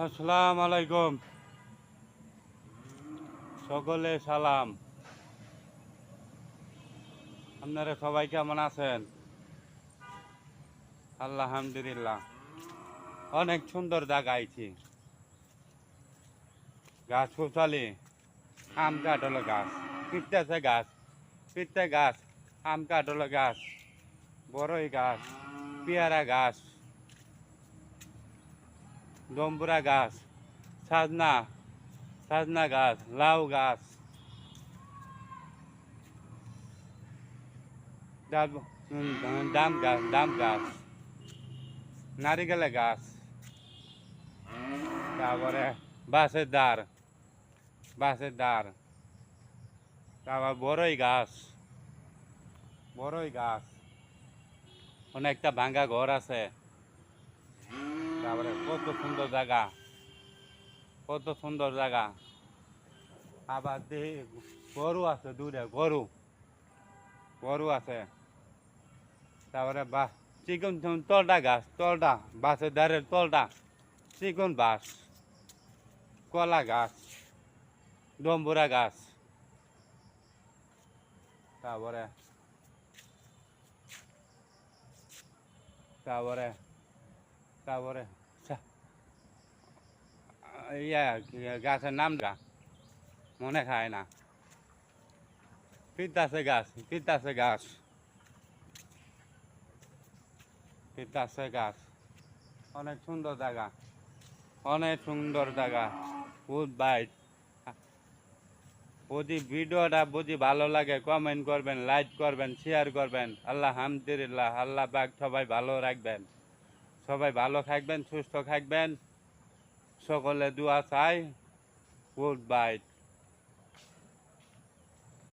আসসালামু আলাইকুম, সকলে সালাম। আপনারা সবাই কেমন আছেন? আলহামদুলিল্লাহ। অনেক সুন্দর জায়গা আইছি। গাছ খুচালি, আম কাঠল গাছ, পিত্তাছে গাছ, পিত্তে গাছ, আম কাঠল গাছ, বড়ই গাছ, পেয়ারা গাছ, ডম্বুরা গাছ, সাজনা সাজনা গাছ, লাউ গাছ, ডাম গাছ, নারিকেলের গাছ, তারপরে বাঁশের দাঁড়, তারপর বড়ই গাছ, অনেকটা ভাঙ্গা ঘর আছে। তারপরে কত সুন্দর জায়গা। আবার দেখি গরু আছে, দূরে গরু আছে। তারপরে চিকন তলটা বাঁশের ধারের তলটা চিকন বাঁশ, কলা গাছ, ডম্বুরা গাছ। তারপরে তারপরে তারপরে গাছের নামটা মনে খায় না। পিতাসে গাছ, অনেক সুন্দর জায়গা। Goodbye. যদি ভিডিওটা ভালো লাগে কমেন্ট করবেন, লাইক করবেন, শেয়ার করবেন। আলহামদুলিল্লাহ, আল্লাহ পাক সবাই ভালো রাখবেন, সবাই ভালো থাকবেন, সুস্থ থাকবেন, সকলে দোয়া চাই। Good byte.